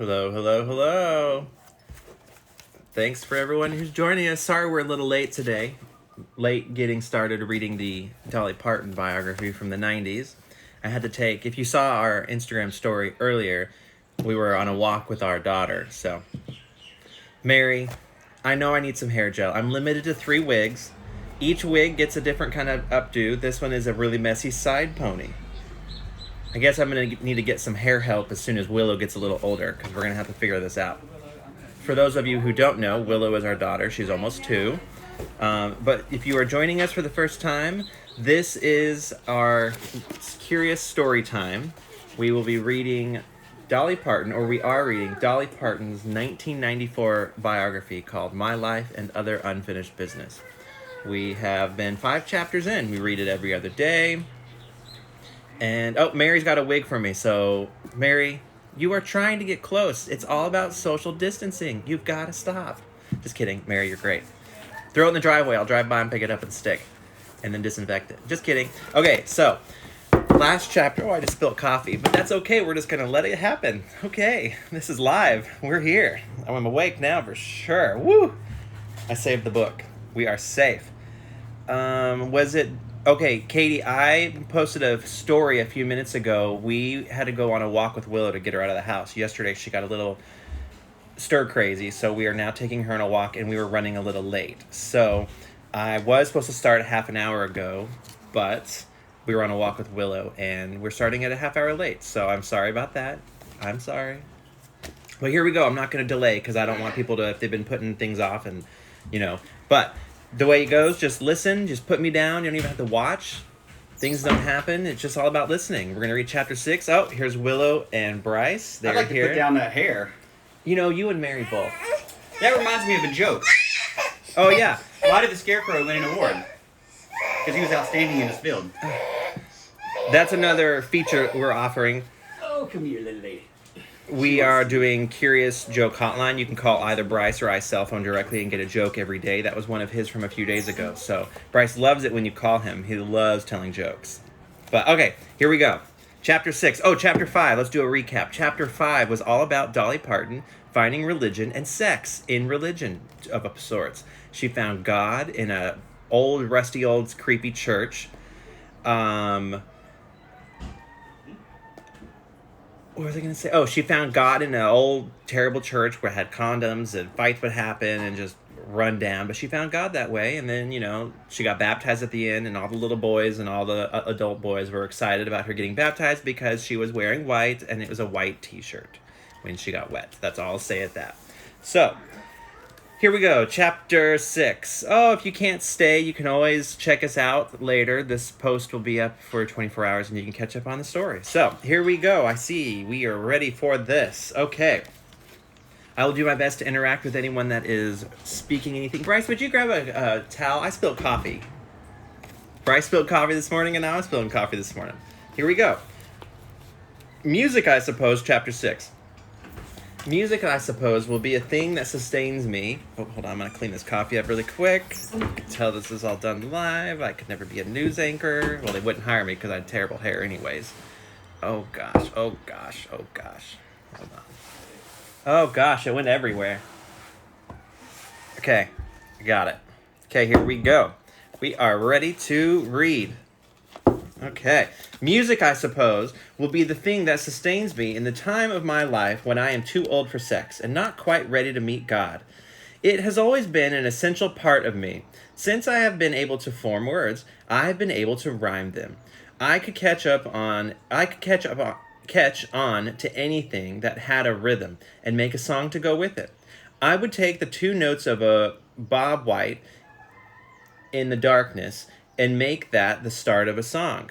Hello, hello, hello. Thanks for everyone who's joining us. Sorry we're a little late today. Late getting started reading the Dolly Parton biography from the 90's. I had to take, if you saw our Instagram story earlier, we were on a walk with our daughter. So, Mary, I know I need some hair gel. I'm limited to 3 wigs. Each wig gets a different kind of updo. This one is a really messy side pony. I guess I'm going to need to get some hair help as soon as Willow gets a little older, because we're going to have to figure this out. For those of you who don't know, Willow is our daughter. She's almost 2. But if you are joining us for the first time, this is our curious story time. We will be reading Dolly Parton, or we are reading Dolly Parton's 1994 biography called My Life and Other Unfinished Business. We have been 5 chapters in. We read it every other day. And, Mary's got a wig for me. So, Mary, you are trying to get close. It's all about social distancing. You've got to stop. Just kidding. Mary, you're great. Throw it in the driveway. I'll drive by and pick it up with a stick. And then disinfect it. Just kidding. Okay, so, last chapter. I just spilled coffee. But that's okay. We're just going to let it happen. Okay, this is live. We're here. I'm awake now for sure. Woo! I saved the book. We are safe. Okay, Katie, I posted a story a few minutes ago. We had to go on a walk with Willow to get her out of the house. Yesterday, she got a little stir crazy, so we are now taking her on a walk, and we were running a little late. So I was supposed to start a half an hour ago, but we were on a walk with Willow, and we're starting at a half hour late. So I'm sorry about that. I'm sorry. But here we go. I'm not going to delay because I don't want people to, if they've been putting things off and, but the way it goes, just listen, just put me down. You don't even have to watch. Things don't happen. It's just all about listening. We're going to read chapter 6. Oh, here's Willow and Bryce. They're I'd like to put down that hair. You and Mary both. That reminds me of a joke. Oh, yeah. Why did the Scarecrow win an award? Because he was outstanding in his field. That's another feature we're offering. Oh, come here, little lady. We are doing Curious Joke Hotline. You can call either Bryce or I's cell phone directly and get a joke every day. That was one of his from a few days ago. So Bryce loves it when you call him. He loves telling jokes. But okay, here we go. Chapter 6. Oh, chapter 5. Let's do a recap. Chapter 5 was all about Dolly Parton finding religion and sex in religion of sorts. She found God in a rusty old creepy church. What was I going to say? Oh, she found God in an old, terrible church where it had condoms and fights would happen and just run down. But she found God that way. And then, she got baptized at the end, and all the little boys and all the adult boys were excited about her getting baptized because she was wearing white, and it was a white t-shirt when she got wet. That's all I'll say at that. So, here we go, chapter 6. Oh, if you can't stay, you can always check us out later. This post will be up for 24 hours, and you can catch up on the story. So, here we go. I see we are ready for this. Okay. I will do my best to interact with anyone that is speaking anything. Bryce, would you grab a towel? I spilled coffee. Bryce spilled coffee this morning, and now I'm spilling coffee this morning. Here we go. Music, I suppose, chapter 6. Music, I suppose, will be a thing that sustains me. Oh, hold on, I'm going to clean this coffee up really quick. You can tell this is all done live. I could never be a news anchor. Well, they wouldn't hire me because I had terrible hair anyways. Oh, gosh. Oh, gosh. Oh, gosh. Hold on. Oh, gosh, it went everywhere. Okay, I got it. Okay, here we go. We are ready to read. Okay. Music, I suppose, will be the thing that sustains me in the time of my life when I am too old for sex and not quite ready to meet God. It has always been an essential part of me. Since I have been able to form words, I have been able to rhyme them. I could catch on to anything that had a rhythm and make a song to go with it. I would take the 2 notes of a Bob White in the darkness and make that the start of a song.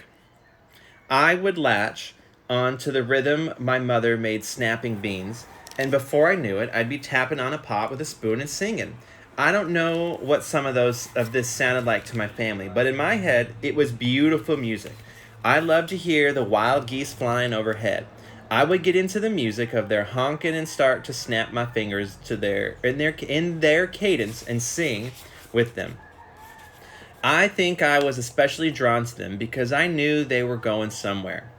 I would latch on to the rhythm my mother made snapping beans, and before I knew it, I'd be tapping on a pot with a spoon and singing. I don't know what some of this sounded like to my family, but in my head, it was beautiful music. I loved to hear the wild geese flying overhead. I would get into the music of their honking and start to snap my fingers to in their cadence and sing with them. I think I was especially drawn to them because I knew they were going somewhere.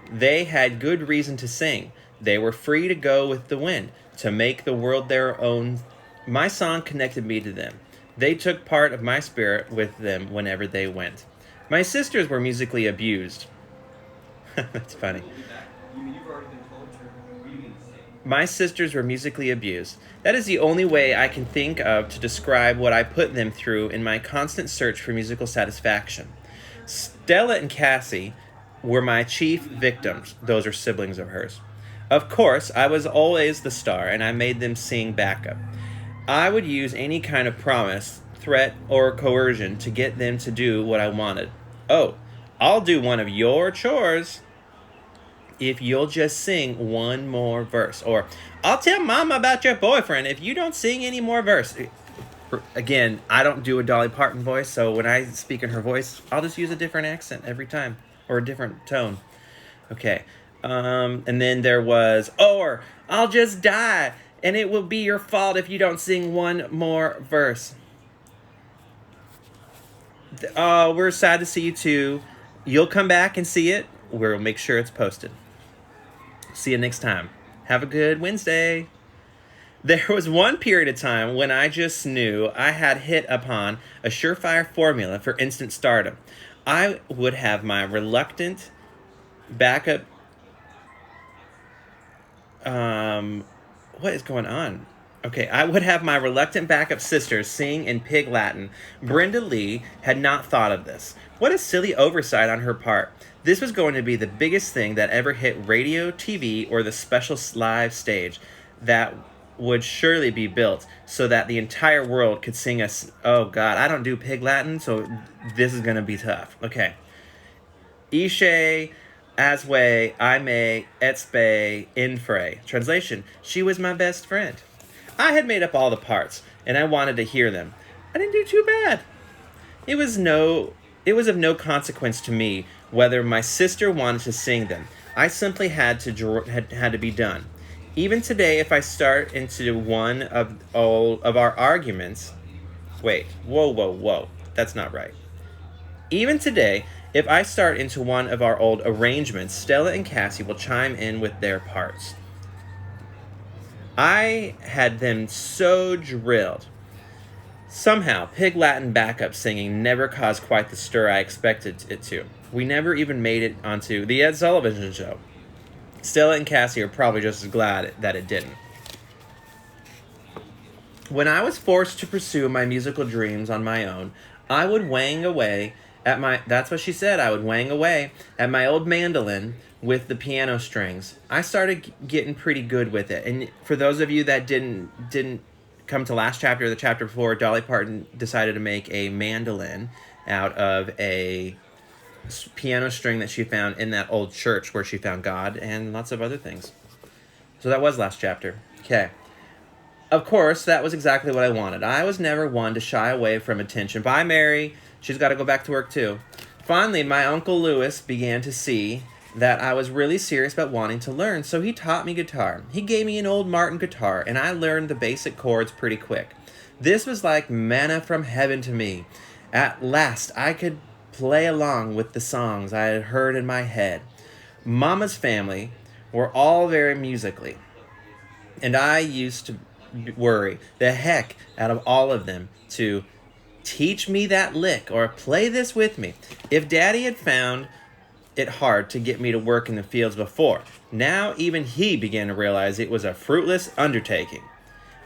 They had good reason to sing. They were free to go with the wind, to make the world their own. My song connected me to them. They took part of my spirit with them whenever they went. My sisters were musically abused. That's funny. You mean you've already been told to reading the same? My sisters were musically abused. That is the only way I can think of to describe what I put them through in my constant search for musical satisfaction. Stella and Cassie were my chief victims. Those are siblings of hers. Of course, I was always the star, and I made them sing backup. I would use any kind of promise, threat, or coercion to get them to do what I wanted. Oh, I'll do one of your chores if you'll just sing one more verse. Or, I'll tell Mama about your boyfriend if you don't sing any more verse. Again, I don't do a Dolly Parton voice, so when I speak in her voice, I'll just use a different accent every time, or a different tone. Okay, and then there was, or, I'll just die, and it will be your fault if you don't sing one more verse. We're sad to see you too. You'll come back and see it. We'll make sure it's posted. See you next time. Have a good Wednesday. There was one period of time when I just knew I had hit upon a surefire formula for instant stardom. I would have my reluctant backup... what is going on? Okay, I would have my reluctant backup sisters sing in Pig Latin. Brenda Lee had not thought of this. What a silly oversight on her part. This was going to be the biggest thing that ever hit radio, TV, or the special live stage that would surely be built so that the entire world could sing us. Oh God, I don't do Pig Latin, so this is going to be tough. Okay. Ishe, Aswe, Aime, Etspe, Infre. Translation, she was my best friend. I had made up all the parts, and I wanted to hear them. I didn't do too bad. It was of no consequence to me whether my sister wanted to sing them. I simply had to be done. Even today, if I start into one of our arguments... Wait, whoa. That's not right. Even today, if I start into one of our old arrangements, Stella and Cassie will chime in with their parts. I had them so drilled. Somehow, Pig Latin backup singing never caused quite the stir I expected it to. We never even made it onto The Ed Sullivan Show. Stella and Cassie are probably just as glad that it didn't. When I was forced to pursue my musical dreams on my own, I would wang away at my... That's what she said. I would wang away at my old mandolin with the piano strings. I started getting pretty good with it. And for those of you that didn't come to last chapter or the chapter before, Dolly Parton decided to make a mandolin out of a piano string that she found in that old church where she found God and lots of other things. So that was last chapter. Okay. Of course, that was exactly what I wanted. I was never one to shy away from attention. Bye, Mary. She's got to go back to work, too. Finally, my Uncle Lewis began to see that I was really serious about wanting to learn, so he taught me guitar. He gave me an old Martin guitar, and I learned the basic chords pretty quick. This was like manna from heaven to me. At last, I could play along with the songs I had heard in my head. Mama's family were all very musically, and I used to worry the heck out of all of them to teach me that lick or play this with me. If Daddy had found it hard to get me to work in the fields before, now even he began to realize it was a fruitless undertaking.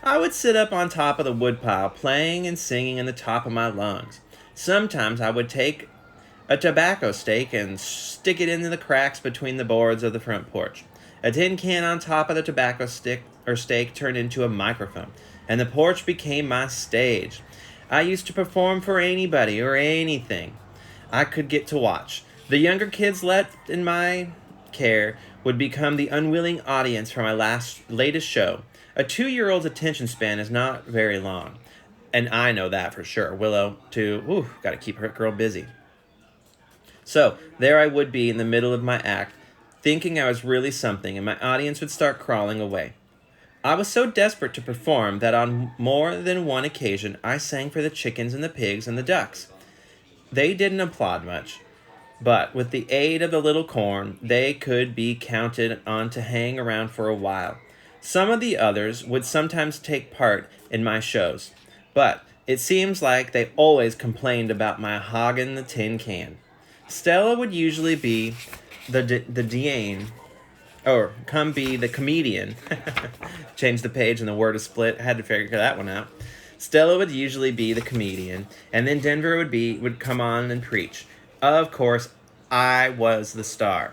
I would sit up on top of the woodpile, playing and singing in the top of my lungs. Sometimes I would take a tobacco stake and stick it into the cracks between the boards of the front porch. A tin can on top of the tobacco stick or stake turned into a microphone, and the porch became my stage. I used to perform for anybody or anything I could get to watch. The younger kids left in my care would become the unwilling audience for my latest show. A 2-year-old's attention span is not very long, and I know that for sure. Willow, too. Got to keep her girl busy. So there I would be in the middle of my act, thinking I was really something, and my audience would start crawling away. I was so desperate to perform that on more than one occasion I sang for the chickens and the pigs and the ducks. They didn't applaud much. But with the aid of the little corn, they could be counted on to hang around for a while. Some of the others would sometimes take part in my shows, but it seems like they always complained about my hogging the tin can. Stella would usually be the Deane, or come be the comedian. Change the page and the word is split. I had to figure that one out. Stella would usually be the comedian, and then Denver would come on and preach. Of course, I was the star.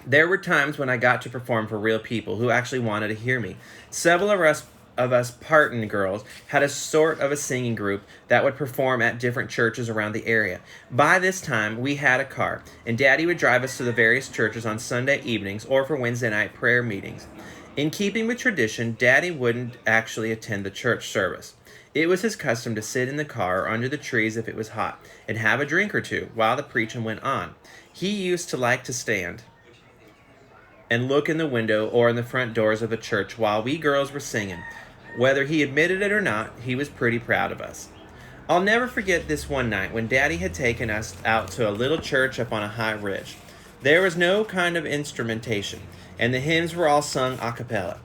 There were times when I got to perform for real people who actually wanted to hear me. Several of us Parton girls had a sort of a singing group that would perform at different churches around the area. By this time, we had a car, and Daddy would drive us to the various churches on Sunday evenings or for Wednesday night prayer meetings. In keeping with tradition, Daddy wouldn't actually attend the church service. It was his custom to sit in the car or under the trees if it was hot, and have a drink or two while the preaching went on. He used to like to stand and look in the window or in the front doors of the church while we girls were singing. Whether he admitted it or not, he was pretty proud of us. I'll never forget this one night when Daddy had taken us out to a little church up on a high ridge. There was no kind of instrumentation, and the hymns were all sung a cappella.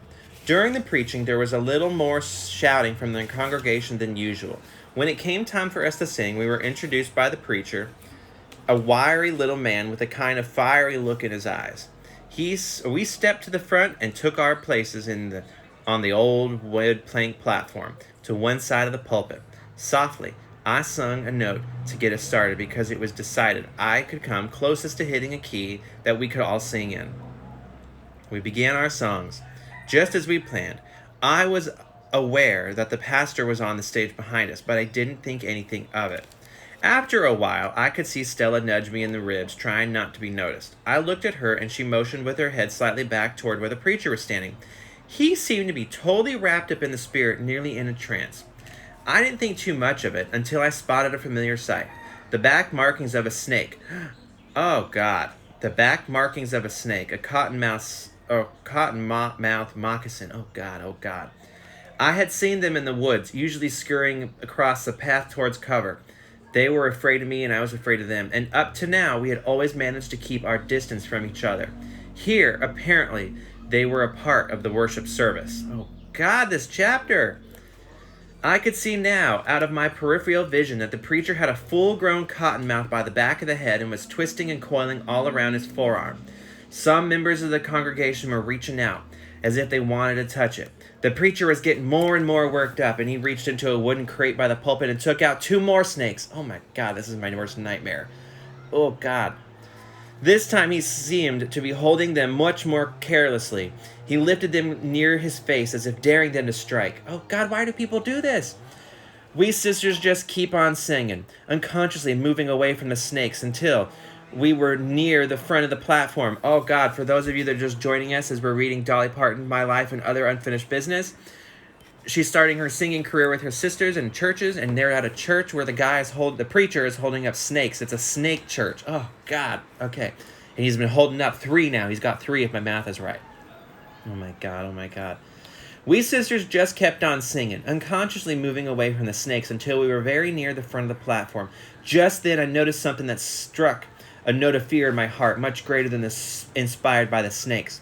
During the preaching, there was a little more shouting from the congregation than usual. When it came time for us to sing, we were introduced by the preacher, a wiry little man with a kind of fiery look in his eyes. We stepped to the front and took our places on the old wood plank platform to one side of the pulpit. Softly, I sung a note to get us started because it was decided I could come closest to hitting a key that we could all sing in. We began our songs, just as we planned. I was aware that the pastor was on the stage behind us, but I didn't think anything of it. After a while, I could see Stella nudge me in the ribs, trying not to be noticed. I looked at her, and she motioned with her head slightly back toward where the preacher was standing. He seemed to be totally wrapped up in the spirit, nearly in a trance. I didn't think too much of it until I spotted a familiar sight. The back markings of a snake. Oh, God. The back markings of a snake, a cottonmouth moccasin. Oh, God, oh, God. I had seen them in the woods, usually scurrying across the path towards cover. They were afraid of me, and I was afraid of them. And up to now, we had always managed to keep our distance from each other. Here, apparently, they were a part of the worship service. Oh, God, this chapter! I could see now, out of my peripheral vision, that the preacher had a full-grown cottonmouth by the back of the head and was twisting and coiling all around his forearm. Some members of the congregation were reaching out, as if they wanted to touch it. The preacher was getting more and more worked up, and he reached into a wooden crate by the pulpit and took out 2 more snakes. Oh my God, this is my worst nightmare. Oh God. This time he seemed to be holding them much more carelessly. He lifted them near his face as if daring them to strike. Oh God, why do people do this? We sisters just keep on singing, unconsciously moving away from the snakes until we were near the front of the platform. Oh God, for those of you that are just joining us as we're reading Dolly Parton, My Life and Other Unfinished Business, she's starting her singing career with her sisters in churches, and they're at a church where the preacher is holding up snakes. It's a snake church. Oh God, okay. And he's been holding up 3 now. He's got 3 if my math is right. Oh my God, oh my God. We sisters just kept on singing, unconsciously moving away from the snakes until we were very near the front of the platform. Just then I noticed something that struck a note of fear in my heart, much greater than inspired by the snakes.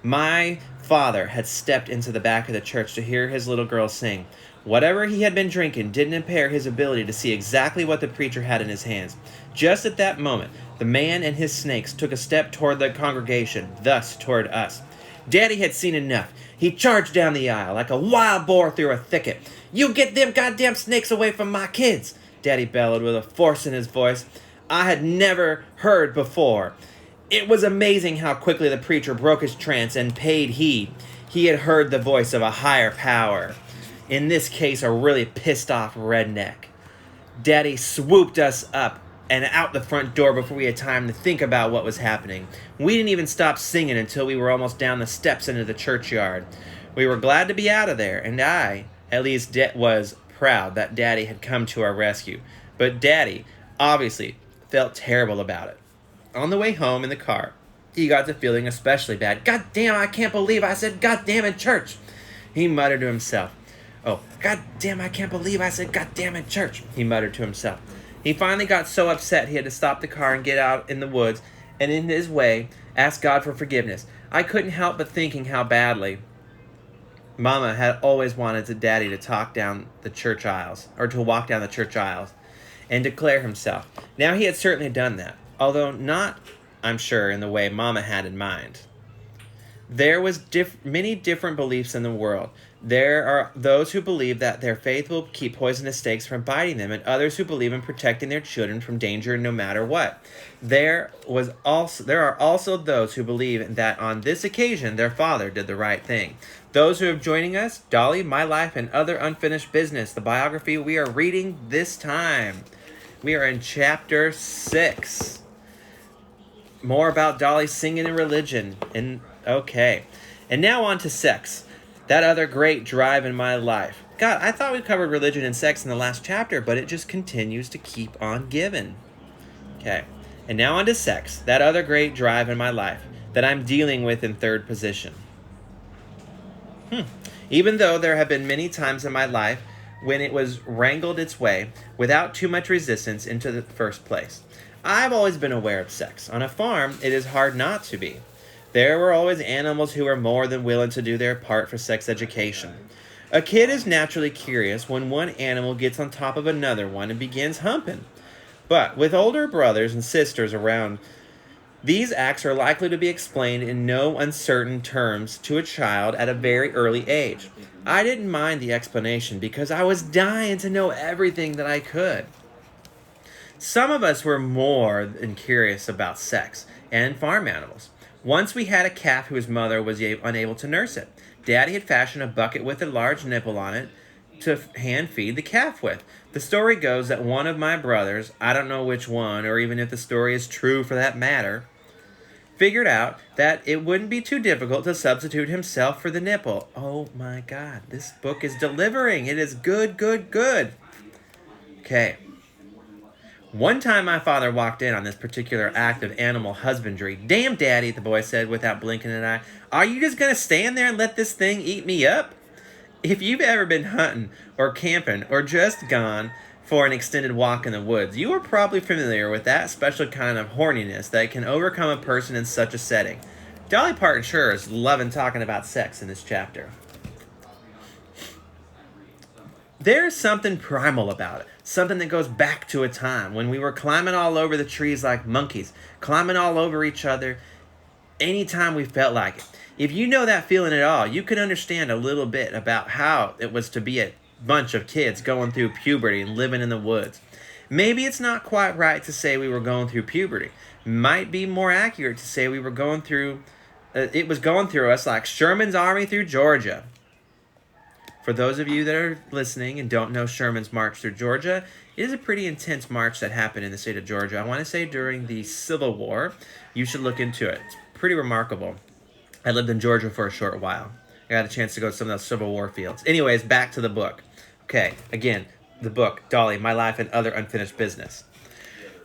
My father had stepped into the back of the church to hear his little girl sing. Whatever he had been drinking didn't impair his ability to see exactly what the preacher had in his hands. Just at that moment, the man and his snakes took a step toward the congregation, thus toward us. Daddy had seen enough. He charged down the aisle like a wild boar through a thicket. "You get them goddamn snakes away from my kids!" Daddy bellowed with a force in his voice I had never heard before. It was amazing how quickly the preacher broke his trance and paid heed. He had heard the voice of a higher power. In this case, a really pissed off redneck. Daddy swooped us up and out the front door before we had time to think about what was happening. We didn't even stop singing until we were almost down the steps into the churchyard. We were glad to be out of there, and I, at least, was proud that Daddy had come to our rescue. But Daddy, obviously, felt terrible about it. On the way home in the car, he got to feeling especially bad. "God damn, I can't believe I said God damn in church," he muttered to himself. "Oh, God damn, I can't believe I said God damn in church," he muttered to himself. He finally got so upset he had to stop the car and get out in the woods, and in his way, ask God for forgiveness. I couldn't help but thinking how badly Mama had always wanted Daddy to talk down the church aisles, or to walk down the church aisles, and declare himself. Now he had certainly done that, although not, I'm sure, in the way Mama had in mind. There was many different beliefs in the world. There are those who believe that their faith will keep poisonous snakes from biting them, and others who believe in protecting their children from danger no matter what. There are also those who believe that on this occasion their father did the right thing. Those who are joining us, Dolly, My Life, and Other Unfinished Business, the biography we are reading this time. We are in chapter 6. More about Dolly singing and religion. Okay. And now on to sex. That other great drive in my life. God, I thought we covered religion and sex in the last chapter, but it just continues to keep on giving. Okay. And now on to sex. That other great drive in my life that I'm dealing with in third position. Even though there have been many times in my life when it was wrangled its way without too much resistance into the first place. I've always been aware of sex. On a farm, it is hard not to be. There were always animals who were more than willing to do their part for sex education. A kid is naturally curious when one animal gets on top of another one and begins humping. But with older brothers and sisters around, these acts are likely to be explained in no uncertain terms to a child at a very early age. I didn't mind the explanation because I was dying to know everything that I could. Some of us were more than curious about sex and farm animals. Once we had a calf whose mother was unable to nurse it. Daddy had fashioned a bucket with a large nipple on it to hand feed the calf with. The story goes that one of my brothers, I don't know which one, or even if the story is true for that matter, figured out that it wouldn't be too difficult to substitute himself for the nipple. Oh my God, this book is delivering. It is good, good, good. Okay. One time my father walked in on this particular act of animal husbandry. Damn, Daddy, the boy said without blinking an eye. Are you just going to stand there and let this thing eat me up? If you've ever been hunting or camping or just gone for an extended walk in the woods, you are probably familiar with that special kind of horniness that can overcome a person in such a setting. Dolly Parton sure is loving talking about sex in this chapter. There's something primal about it. Something that goes back to a time when we were climbing all over the trees like monkeys, climbing all over each other anytime we felt like it. If you know that feeling at all, you can understand a little bit about how it was to be a bunch of kids going through puberty and living in the woods. Maybe it's not quite right to say we were going through puberty. Might be more accurate to say we were going through, it was going through us like Sherman's army through Georgia. For those of you that are listening and don't know Sherman's march through Georgia, it is a pretty intense march that happened in the state of Georgia. I want to say during the Civil War. You should look into it. It's pretty remarkable. I lived in Georgia for a short while. I got a chance to go to some of those Civil War fields. Anyways, back to the book. Okay, again, the book, Dolly, My Life, and Other Unfinished Business.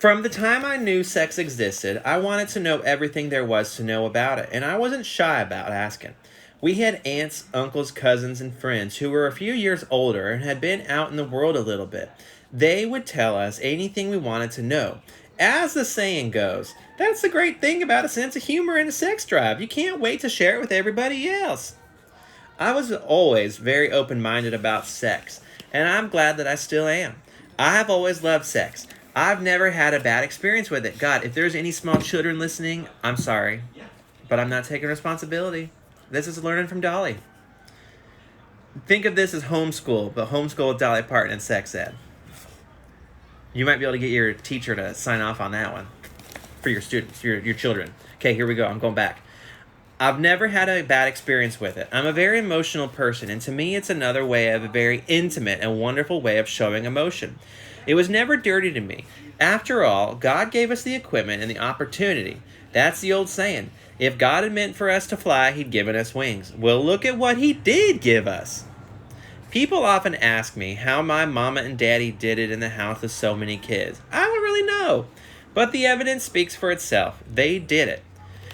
From the time I knew sex existed, I wanted to know everything there was to know about it, and I wasn't shy about asking. We had aunts, uncles, cousins, and friends who were a few years older and had been out in the world a little bit. They would tell us anything we wanted to know. As the saying goes, that's the great thing about a sense of humor and a sex drive. You can't wait to share it with everybody else. I was always very open-minded about sex, and I'm glad that I still am. I have always loved sex. I've never had a bad experience with it. God, if there's any small children listening, I'm sorry, but I'm not taking responsibility. This is learning from Dolly. Think of this as homeschool, but homeschool with Dolly Parton and sex ed. You might be able to get your teacher to sign off on that one for your students, your children. Okay, here we go. I'm going back. I've never had a bad experience with it. I'm a very emotional person, and to me it's another way of a very intimate and wonderful way of showing emotion. It was never dirty to me. After all, God gave us the equipment and the opportunity. That's the old saying. If God had meant for us to fly, he'd given us wings. Well, look at what he did give us. People often ask me how my mama and daddy did it in the house with so many kids. I don't really know, but the evidence speaks for itself. They did it.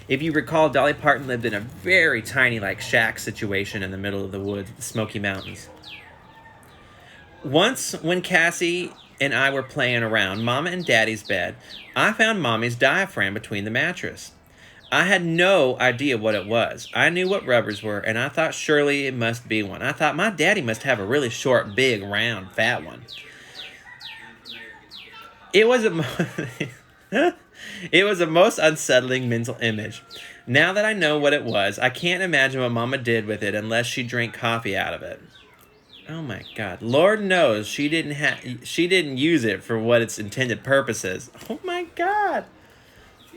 If you recall, Dolly Parton lived in a very tiny, like, shack situation in the middle of the woods, the Smoky Mountains. Once, when Cassie and I were playing around Mama and Daddy's bed, I found Mommy's diaphragm between the mattress. I had no idea what it was. I knew what rubbers were, and I thought surely it must be one. I thought my daddy must have a really short, big, round, fat one. It was it was a most unsettling mental image. Now that I know what it was, I can't imagine what Mama did with it unless she drank coffee out of it. Oh my God. Lord knows she didn't use it for what its intended purpose is. Oh my God.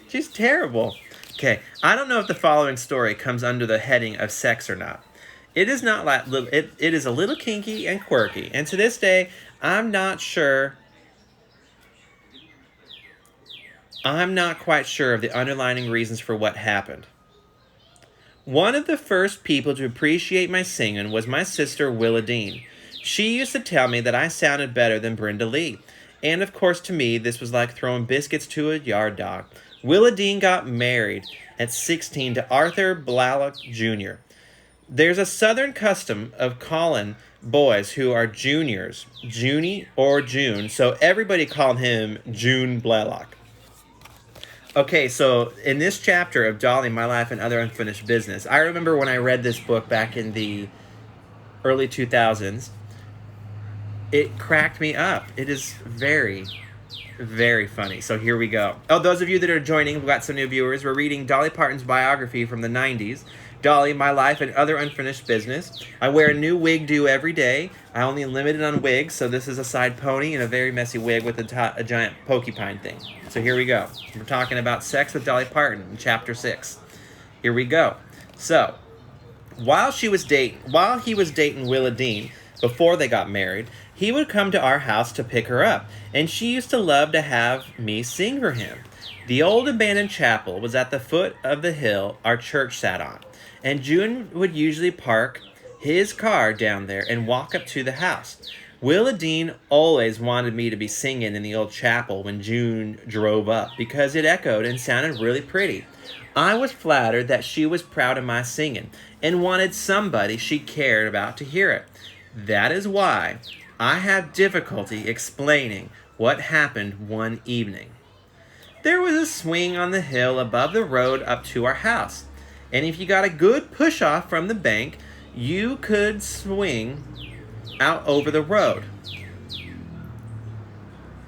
She's terrible. Okay, I don't know if the following story comes under the heading of sex or not. It is not like it is a little kinky and quirky, and to this day, I'm not quite sure of the underlying reasons for what happened. One of the first people to appreciate my singing was my sister Willa Dean. She used to tell me that I sounded better than Brenda Lee, and of course to me this was like throwing biscuits to a yard dog. Willa Dean got married at 16 to Arthur Blalock Jr. There's a southern custom of calling boys who are juniors, Junie or June, so everybody called him June Blalock. Okay, so in this chapter of Dolly, My Life and Other Unfinished Business, I remember when I read this book back in the early 2000s, it cracked me up. It is very, very funny. So here we go. Oh, those of you that are joining, we've got some new viewers. We're reading Dolly Parton's biography from the 90s. Dolly, My Life and Other Unfinished Business. I wear a new wig do every day. I only limited on wigs, so this is a side pony and a very messy wig with a giant porcupine thing. So here we go. We're talking about sex with Dolly Parton in chapter 6. Here we go. So, while he was dating Willa Dean, before they got married, he would come to our house to pick her up, and she used to love to have me sing for him. The old abandoned chapel was at the foot of the hill our church sat on, and June would usually park his car down there and walk up to the house. Willa Dean always wanted me to be singing in the old chapel when June drove up because it echoed and sounded really pretty. I was flattered that she was proud of my singing and wanted somebody she cared about to hear it. That is why I have difficulty explaining what happened one evening. There was a swing on the hill above the road up to our house, and if you got a good push-off from the bank, you could swing out over the road.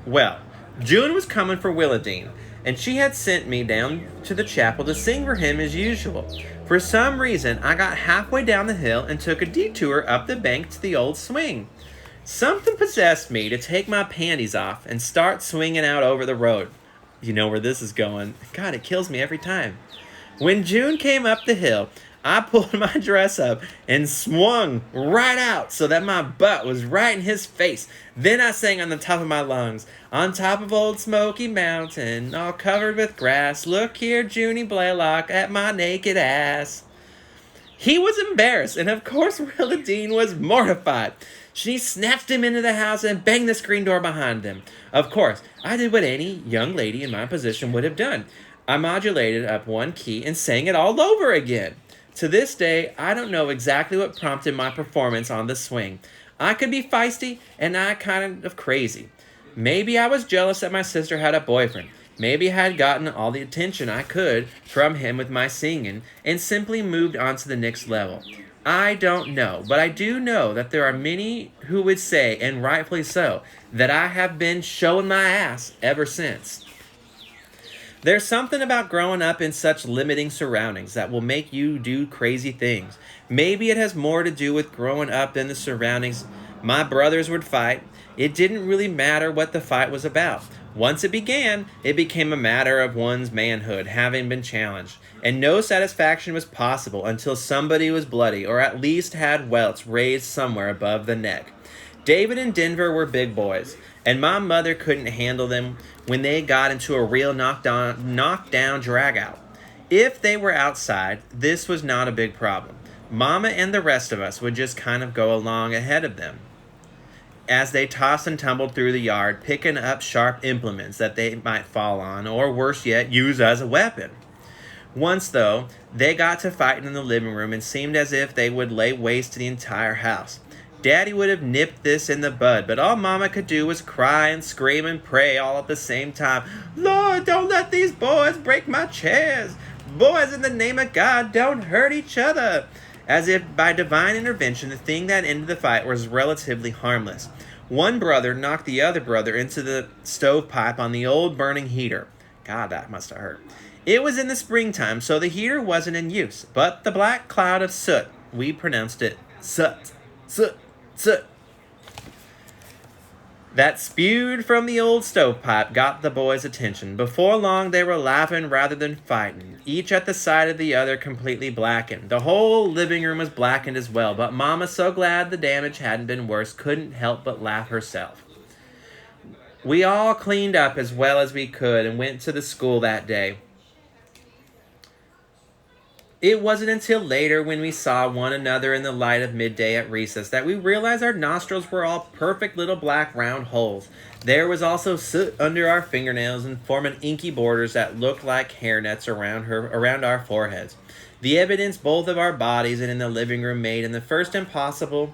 Well, June was coming for Willa Dean, and she had sent me down to the chapel to sing for him as usual. For some reason, I got halfway down the hill and took a detour up the bank to the old swing. Something possessed me to take my panties off and start swinging out over the road. You know where this is going. God, it kills me every time. When June came up the hill, I pulled my dress up and swung right out so that my butt was right in his face. Then I sang on the top of my lungs, on top of old Smoky Mountain, all covered with grass. Look here, Junie Blaylock, at my naked ass. He was embarrassed, and of course Willa Dean was mortified. She snatched him into the house and banged the screen door behind them. Of course, I did what any young lady in my position would have done. I modulated up one key and sang it all over again. To this day, I don't know exactly what prompted my performance on the swing. I could be feisty and I kind of crazy. Maybe I was jealous that my sister had a boyfriend. Maybe I had gotten all the attention I could from him with my singing and simply moved on to the next level. I don't know, but I do know that there are many who would say, and rightfully so, that I have been showing my ass ever since. There's something about growing up in such limiting surroundings that will make you do crazy things. Maybe it has more to do with growing up in the surroundings. My brothers would fight. It didn't really matter what the fight was about. Once it began, it became a matter of one's manhood having been challenged, and no satisfaction was possible until somebody was bloody or at least had welts raised somewhere above the neck. David and Denver were big boys, and my mother couldn't handle them when they got into a real knockdown drag-out. If they were outside, this was not a big problem. Mama and the rest of us would just kind of go along ahead of them as they tossed and tumbled through the yard, picking up sharp implements that they might fall on, or worse yet, use as a weapon. Once, though, they got to fighting in the living room and seemed as if they would lay waste to the entire house. Daddy would have nipped this in the bud, but all Mama could do was cry and scream and pray all at the same time. Lord, don't let these boys break my chairs. Boys, in the name of God, don't hurt each other. As if by divine intervention, the thing that ended the fight was relatively harmless. One brother knocked the other brother into the stovepipe on the old burning heater. God, that must have hurt. It was in the springtime, so the heater wasn't in use, but the black cloud of soot, we pronounced it soot, soot, soot, that spewed from the old stovepipe got the boys' attention. Before long, they were laughing rather than fighting, each at the sight of the other completely blackened. The whole living room was blackened as well, but Mama, so glad the damage hadn't been worse, couldn't help but laugh herself. We all cleaned up as well as we could and went to the school that day. It wasn't until later, when we saw one another in the light of midday at recess, that we realized our nostrils were all perfect little black round holes. There was also soot under our fingernails and forming inky borders that looked like hairnets around our foreheads. The evidence both of our bodies and in the living room made the fight impossible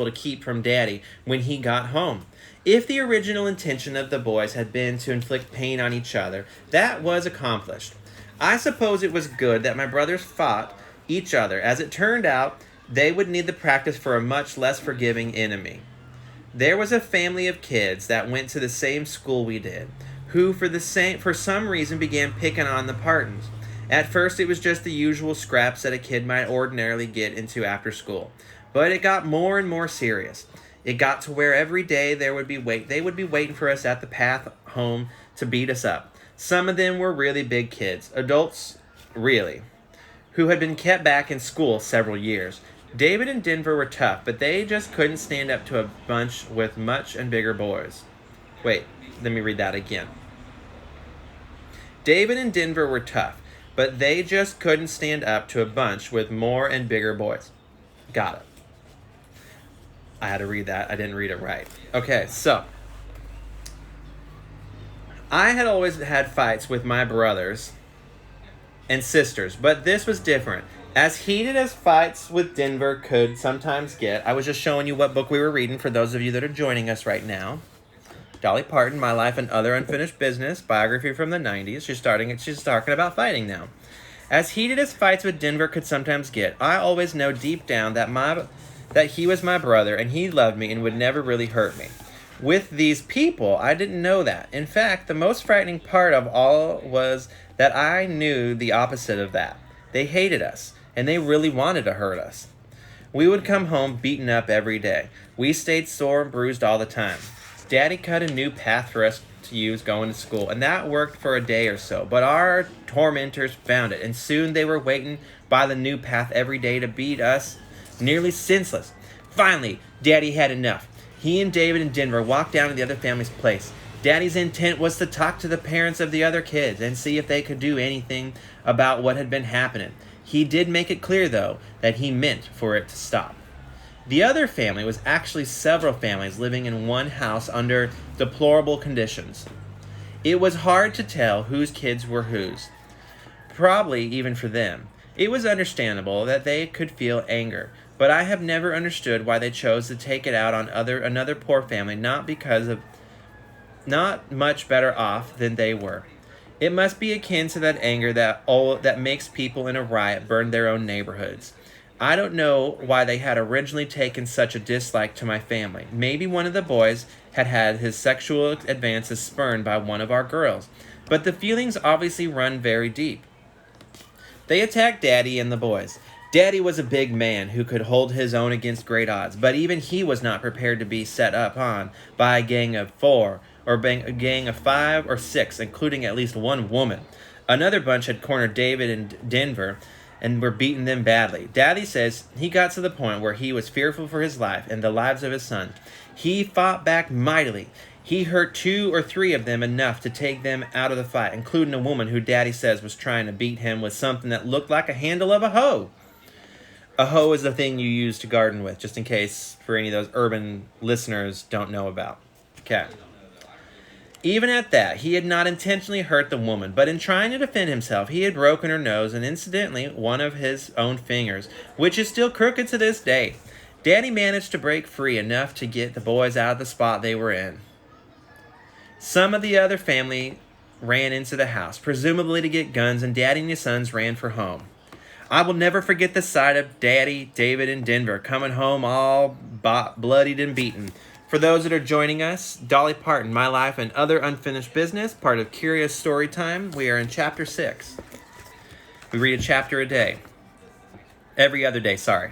to keep from Daddy when he got home. If the original intention of the boys had been to inflict pain on each other, that was accomplished. I suppose it was good that my brothers fought each other. As it turned out, they would need the practice for a much less forgiving enemy. There was a family of kids that went to the same school we did, who for some reason began picking on the Partons. At first, it was just the usual scraps that a kid might ordinarily get into after school, but it got more and more serious. It got to where every day they would be waiting for us at the path home to beat us up. Some of them were really big kids, adults really, who had been kept back in school several years. David and Denver were tough, but they just couldn't stand up to a bunch with much and bigger boys. Wait, let me read that again. David and Denver were tough, but they just couldn't stand up to a bunch with more and bigger boys. Got it. I had to read that. I didn't read it right. Okay, so I had always had fights with my brothers and sisters, but this was different. As heated as fights with Denver could sometimes get, I was just showing you what book we were reading for those of you that are joining us right now. Dolly Parton, My Life and Other Unfinished Business, Biography from the 90's. She's talking about fighting now. As heated as fights with Denver could sometimes get, I always know deep down that he was my brother and he loved me and would never really hurt me. With these people, I didn't know that. In fact, the most frightening part of all was that I knew the opposite of that. They hated us, and they really wanted to hurt us. We would come home beaten up every day. We stayed sore and bruised all the time. Daddy cut a new path for us to use going to school, and that worked for a day or so. But our tormentors found it, and soon they were waiting by the new path every day to beat us nearly senseless. Finally, Daddy had enough. He and David and Denver walked down to the other family's place. Daddy's intent was to talk to the parents of the other kids and see if they could do anything about what had been happening. He did make it clear, though, that he meant for it to stop. The other family was actually several families living in one house under deplorable conditions. It was hard to tell whose kids were whose, probably even for them. It was understandable that they could feel anger, but I have never understood why they chose to take it out on another poor family, not much better off than they were. It must be akin to that anger that makes people in a riot burn their own neighborhoods. I don't know why they had originally taken such a dislike to my family. Maybe one of the boys had his sexual advances spurned by one of our girls, but the feelings obviously run very deep. They attacked Daddy and the boys. Daddy was a big man who could hold his own against great odds, but even he was not prepared to be set up on by a gang of 4 or a gang of 5 or 6, including at least one woman. Another bunch had cornered David and Denver and were beating them badly. Daddy says he got to the point where he was fearful for his life and the lives of his sons. He fought back mightily. He hurt 2 or 3 of them enough to take them out of the fight, including a woman who Daddy says was trying to beat him with something that looked like a handle of a hoe. A hoe is the thing you use to garden with, just in case for any of those urban listeners don't know about. Okay. Even at that, he had not intentionally hurt the woman, but in trying to defend himself, he had broken her nose and incidentally one of his own fingers, which is still crooked to this day. Daddy managed to break free enough to get the boys out of the spot they were in. Some of the other family ran into the house, presumably to get guns, and Daddy and his sons ran for home. I will never forget the sight of Daddy, David, and Denver coming home all bloodied and beaten. For those that are joining us, Dolly Parton, My Life and Other Unfinished Business, part of Curious Story Time. We are in Chapter 6. We read a chapter a day. Every other day, sorry.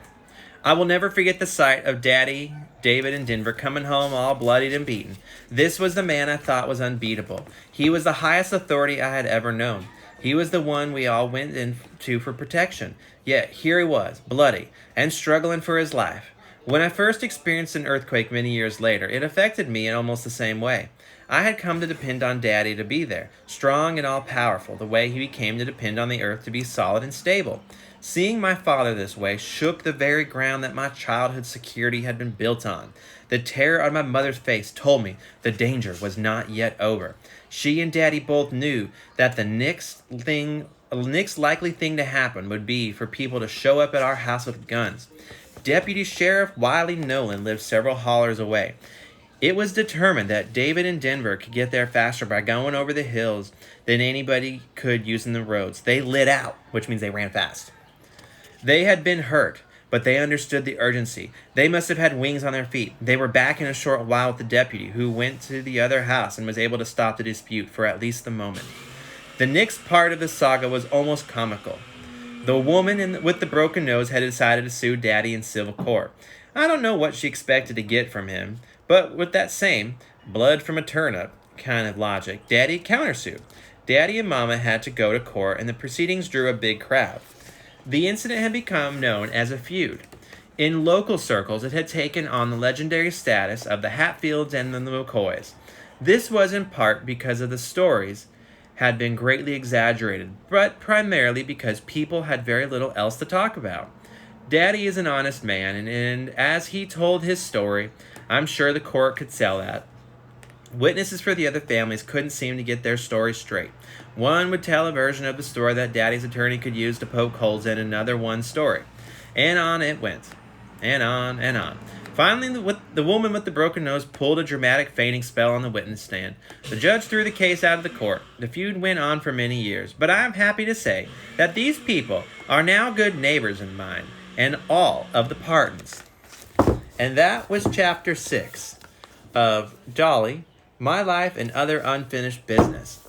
I will never forget the sight of Daddy, David, and Denver coming home all bloodied and beaten. This was the man I thought was unbeatable. He was the highest authority I had ever known. He was the one we all went into for protection. Yet here he was, bloody, and struggling for his life. When I first experienced an earthquake many years later, it affected me in almost the same way. I had come to depend on Daddy to be there, strong and all-powerful, the way he became to depend on the earth to be solid and stable. Seeing my father this way shook the very ground that my childhood security had been built on. The terror on my mother's face told me the danger was not yet over. She and Daddy both knew that the next likely thing to happen would be for people to show up at our house with guns. Deputy Sheriff Wiley Nolan lived several hollers away. It was determined that David and Denver could get there faster by going over the hills than anybody could using the roads. They lit out, which means they ran fast. They had been hurt, but they understood the urgency. They must have had wings on their feet. They were back in a short while with the deputy, who went to the other house and was able to stop the dispute for at least the moment. The next part of the saga was almost comical. The woman with the broken nose had decided to sue Daddy in civil court. I don't know what she expected to get from him, but with that same blood from a turnip kind of logic, Daddy countersued. Daddy and Mama had to go to court, and the proceedings drew a big crowd. The incident had become known as a feud. In local circles, it had taken on the legendary status of the Hatfields and the McCoys. This was in part because of the stories had been greatly exaggerated, but primarily because people had very little else to talk about. Daddy is an honest man, and as he told his story, I'm sure the court could sell that. Witnesses for the other families couldn't seem to get their story straight. One would tell a version of the story that Daddy's attorney could use to poke holes in another one's story. And on it went. And on and on. Finally, the woman with the broken nose pulled a dramatic fainting spell on the witness stand. The judge threw the case out of the court. The feud went on for many years, but I am happy to say that these people are now good neighbors of mine, and all of the Partons. And that was Chapter 6 of Dolly, My Life and Other Unfinished Business.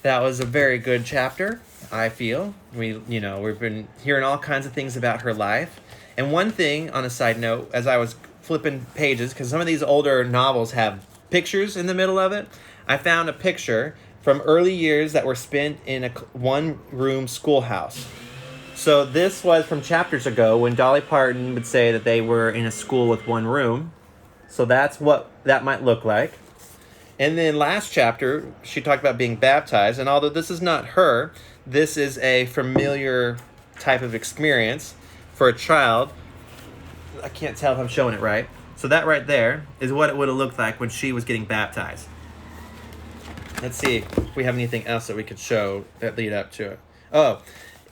That was a very good chapter, I feel. We've been hearing all kinds of things about her life. And one thing, on a side note, as I was flipping pages, because some of these older novels have pictures in the middle of it, I found a picture from early years that were spent in a one-room schoolhouse. So this was from chapters ago when Dolly Parton would say that they were in a school with one room. So that's what that might look like. And then last chapter, she talked about being baptized. And although this is not her, this is a familiar type of experience for a child. I can't tell if I'm showing it right. So that right there is what it would have looked like when she was getting baptized. Let's see if we have anything else that we could show that lead up to it. Oh,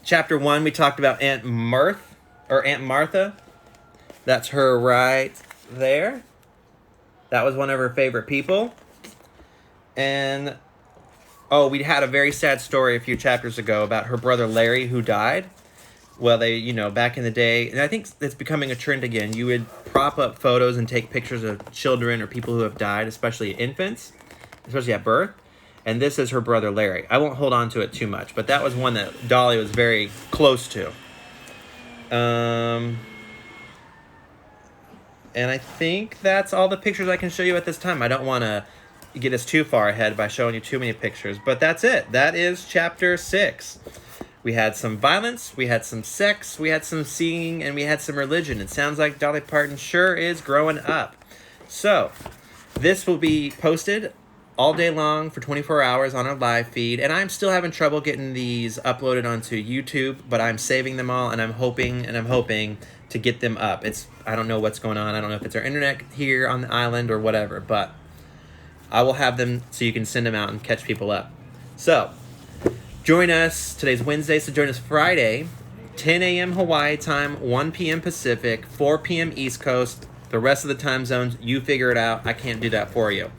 chapter 1, we talked about Aunt Martha. That's her right there. That was one of her favorite people. And, we had a very sad story a few chapters ago about her brother Larry who died. Well, they, back in the day, and I think it's becoming a trend again, you would prop up photos and take pictures of children or people who have died, especially infants, especially at birth. And this is her brother Larry. I won't hold on to it too much, but that was one that Dolly was very close to. And I think that's all the pictures I can show you at this time. I don't want to get us too far ahead by showing you too many pictures, but that's it. That is Chapter 6. We had some violence, we had some sex, we had some singing, and we had some religion. It sounds like Dolly Parton sure is growing up. So, this will be posted all day long for 24 hours on our live feed, and I'm still having trouble getting these uploaded onto YouTube, but I'm saving them all, and I'm hoping to get them up. I don't know what's going on. I don't know if it's our internet here on the island or whatever, but I will have them so you can send them out and catch people up. So, join us. Today's Wednesday, so join us Friday 10 a.m. Hawaii time, 1 p.m. Pacific, 4 p.m. East Coast. The rest of the time zones, you figure it out. I can't do that for you.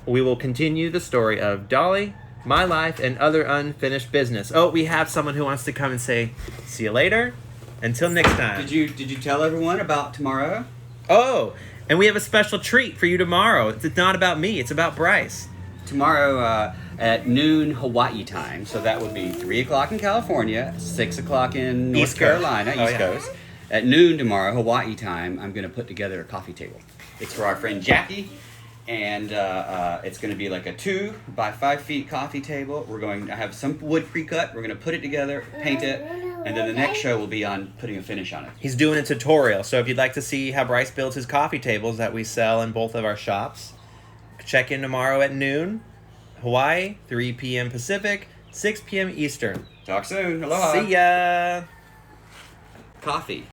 We will continue the story of Dolly, my life, and other unfinished business. Oh, we have someone who wants to come and say, see you later. Until next time. Did you tell everyone about tomorrow? Oh, and we have a special treat for you tomorrow. It's not about me. It's about Bryce. Tomorrow at noon Hawaii time, so that would be 3 o'clock in California, 6 o'clock in North East Coast. Carolina, Oh, East yeah. Coast. At noon tomorrow, Hawaii time, I'm going to put together a coffee table. It's for our friend Jackie, and it's going to be like a 2 by 5 feet coffee table. We're going to have some wood pre-cut. We're going to put it together, paint it, and then the next show will be on putting a finish on it. He's doing a tutorial, so if you'd like to see how Bryce builds his coffee tables that we sell in both of our shops, check in tomorrow at noon, Hawaii, 3 p.m. Pacific, 6 p.m. Eastern. Talk soon. Aloha. See ya! Coffee.